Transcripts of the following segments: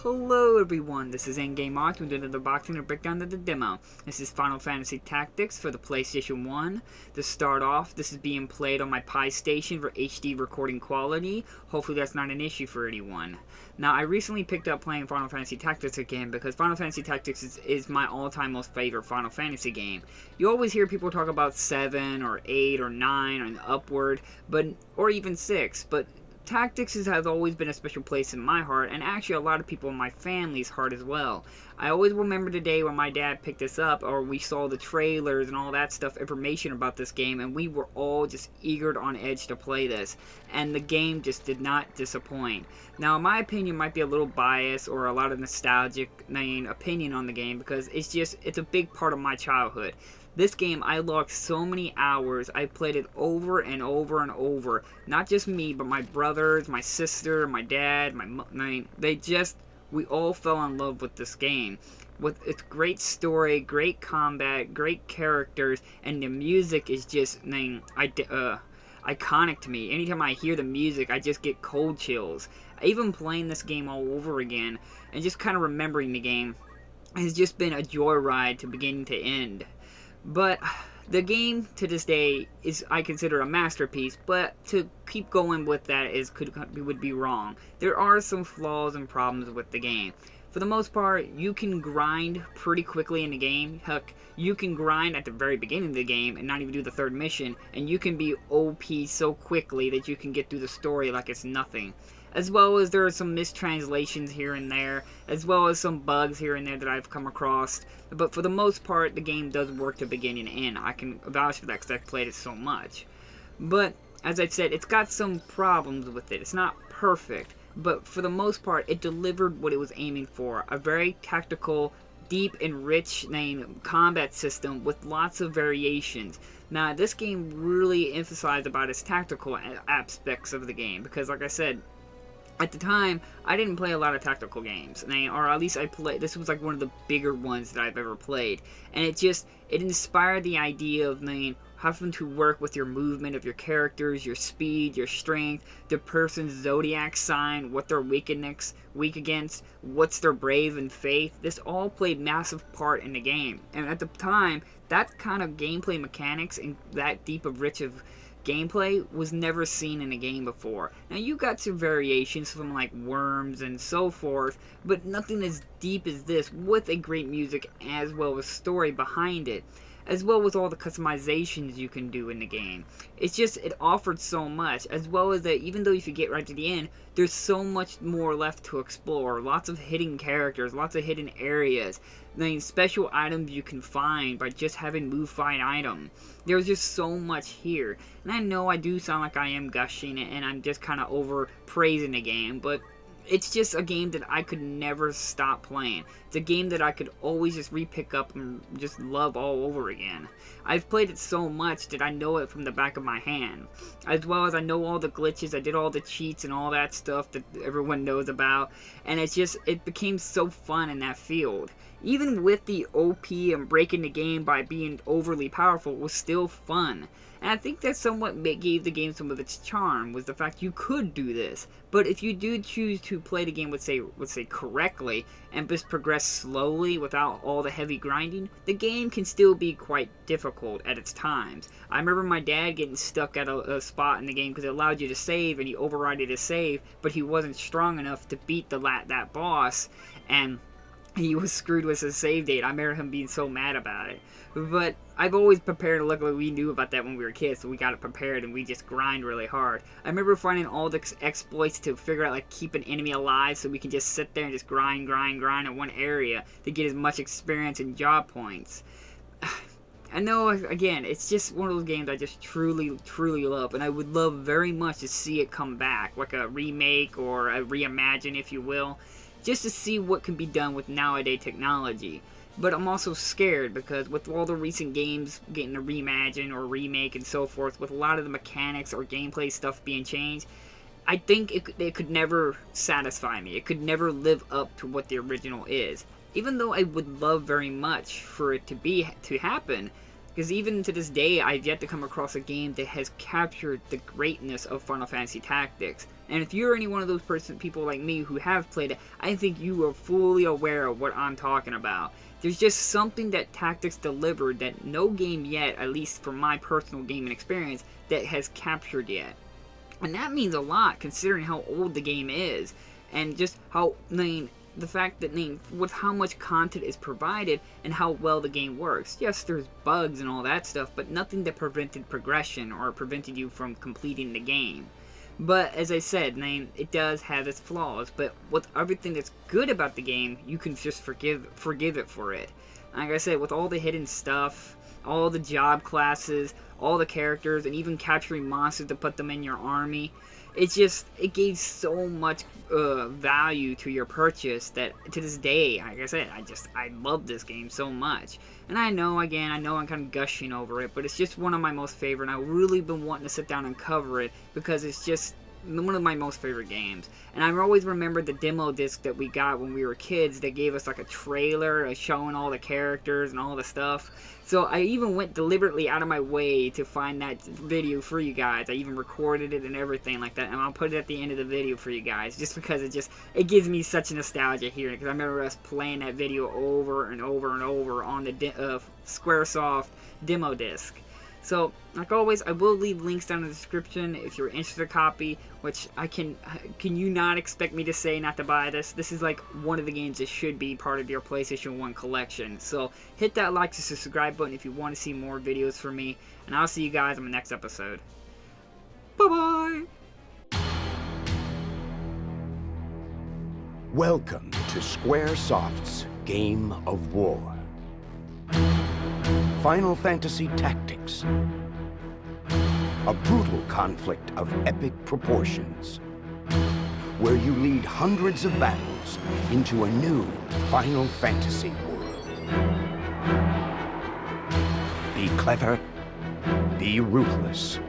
Hello everyone, this is Endgame Art with another boxing and breakdown of the demo. This is Final Fantasy Tactics for the PlayStation 1. To start off, this is being played on my Pi Station for HD recording quality. Hopefully that's not an issue for anyone. Now, I recently picked up playing Final Fantasy Tactics again because Final Fantasy Tactics is my all-time most favorite Final Fantasy game. You always hear people talk about 7 or 8 or 9 and upward, or even 6, but Tactics has always been a special place in my heart, and actually a lot of people in my family's heart as well. I always remember the day when my dad picked this up, or we saw the trailers and all that stuff, information about this game, and we were all just eager on edge to play this. And the game just did not disappoint. Now, in my opinion, might be a little biased or a lot of nostalgic opinion on the game, because it's a big part of my childhood. This game, I logged so many hours. I played it over and over and over. Not just me, but my brothers, my sister, my dad, we all fell in love with this game. With its great story, great combat, great characters, and the music is just, iconic to me. Anytime I hear the music, I just get cold chills. Even playing this game all over again, and just kind of remembering the game, has just been a joyride to beginning to end. But the game to this day is, I consider, a masterpiece, but to keep going with that would be wrong. There are some flaws and problems with the game. For the most part, you can grind pretty quickly in the game. Heck, you can grind at the very beginning of the game and not even do the third mission, and you can be OP so quickly that you can get through the story like it's nothing. As well as there are some mistranslations here and there, as well as some bugs here and there that I've come across. But for the most part, the game does work to beginning and end. I can vouch for that because I've played it so much. But, as I've said, it's got some problems with it. It's not perfect, but for the most part, it delivered what it was aiming for. A very tactical, deep and rich combat system with lots of variations. Now, this game really emphasized about its tactical aspects of the game, because like I said, at the time, I didn't play a lot of tactical games, or at least this was like one of the bigger ones that I've ever played, and it inspired the idea of having to work with your movement of your characters, your speed, your strength, the person's zodiac sign, what they're weak against, what's their brave and faith. This all played massive part in the game, and at the time, that kind of gameplay mechanics and that deep of rich of gameplay was never seen in a game before. Now, you got some variations from like worms and so forth, but nothing as deep as this, with a great music as well as story behind it, as well as all the customizations you can do in the game. It offered so much, as well as that even though if you get right to the end, there's so much more left to explore. Lots of hidden characters, lots of hidden areas, special items you can find by just having move find item. There's just so much here. And I know I do sound like I am gushing and I'm just kind of over praising the game, but it's just a game that I could never stop playing. It's a game that I could always just re-pick up and just love all over again. I've played it so much that I know it from the back of my hand. As well as I know all the glitches, I did all the cheats and all that stuff that everyone knows about. And it became so fun in that field. Even with the OP and breaking the game by being overly powerful, it was still fun. And I think that somewhat gave the game some of its charm, was the fact you could do this. But if you do choose to play the game, let's say correctly, and just progress slowly without all the heavy grinding, the game can still be quite difficult at its times. I remember my dad getting stuck at a spot in the game because it allowed you to save, and he overrided his save, but he wasn't strong enough to beat that boss, and he was screwed with his save date. I remember him being so mad about it. But I've always prepared. Luckily, we knew about that when we were kids, so we got it prepared and we just grind really hard. I remember finding all the exploits to figure out, like, keep an enemy alive so we can just sit there and just grind in one area to get as much experience and job points. I know, again, it's just one of those games I just truly, truly love, and I would love very much to see it come back, like a remake or a reimagine, if you will, just to see what can be done with nowadays technology. But I'm also scared because with all the recent games getting a reimagine or remake and so forth, with a lot of the mechanics or gameplay stuff being changed, I think it could never satisfy me. It could never live up to what the original is. Even though I would love very much for it to happen, Because even to this day, I've yet to come across a game that has captured the greatness of Final Fantasy Tactics. And if you're any one of those people like me who have played it, I think you are fully aware of what I'm talking about. There's just something that Tactics delivered that no game yet, at least from my personal gaming experience, that has captured yet. And that means a lot considering how old the game is. And just how, the fact that with how much content is provided and how well the game works. Yes, there's bugs and all that stuff, but nothing that prevented progression or prevented you from completing the game. But as I said, it does have its flaws, but with everything that's good about the game, you can just forgive it for it. Like I said, with all the hidden stuff, all the job classes, all the characters, and even capturing monsters to put them in your army, it gave so much value to your purchase that to this day, like I said, I love this game so much. And I know I'm kind of gushing over it, but it's just one of my most favorite, and I've really been wanting to sit down and cover it because it's just one of my most favorite games. And I always remember the demo disc that we got when we were kids that gave us like a trailer showing all the characters and all the stuff. So I even went deliberately out of my way to find that video for you guys. I even recorded it and everything like that, and I'll put it at the end of the video for you guys, just because it gives me such nostalgia hearing it, because I remember us playing that video over and over and over on the Squaresoft demo disc. So, like always, I will leave links down in the description if you're interested in a copy, which can you not expect me to say not to buy this? This is like one of the games that should be part of your PlayStation 1 collection. So, hit that like and subscribe button if you want to see more videos from me, and I'll see you guys on the next episode. Bye-bye! Welcome to Squaresoft's Game of War. Final Fantasy Tactics. A brutal conflict of epic proportions, where you lead hundreds of battles into a new Final Fantasy world. Be clever, be ruthless,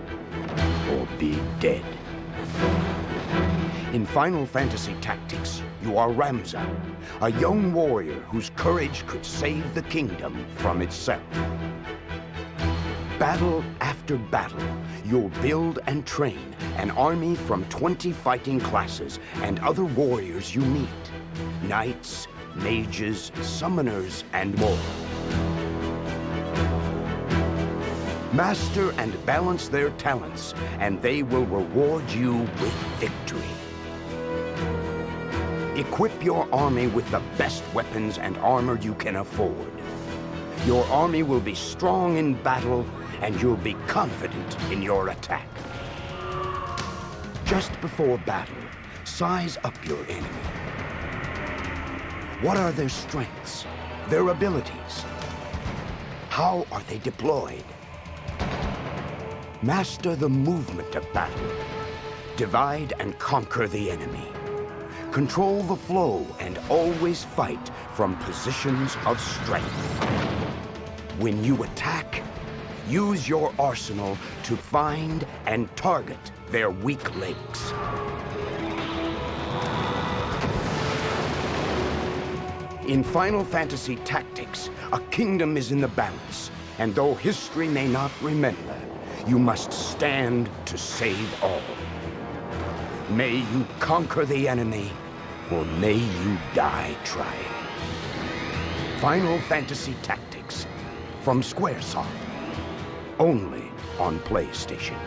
or be dead. In Final Fantasy Tactics, you are Ramza, a young warrior whose courage could save the kingdom from itself. Battle after battle, you'll build and train an army from 20 fighting classes and other warriors you meet. Knights, mages, summoners, and more. Master and balance their talents, and they will reward you with victory. Equip your army with the best weapons and armor you can afford. Your army will be strong in battle, and you'll be confident in your attack. Just before battle, size up your enemy. What are their strengths, their abilities? How are they deployed? Master the movement of battle. Divide and conquer the enemy. Control the flow and always fight from positions of strength. When you attack, use your arsenal to find and target their weak links. In Final Fantasy Tactics, a kingdom is in the balance, and though history may not remember, you must stand to save all. May you conquer the enemy, or may you die trying. Final Fantasy Tactics, from Squaresoft, only on PlayStation.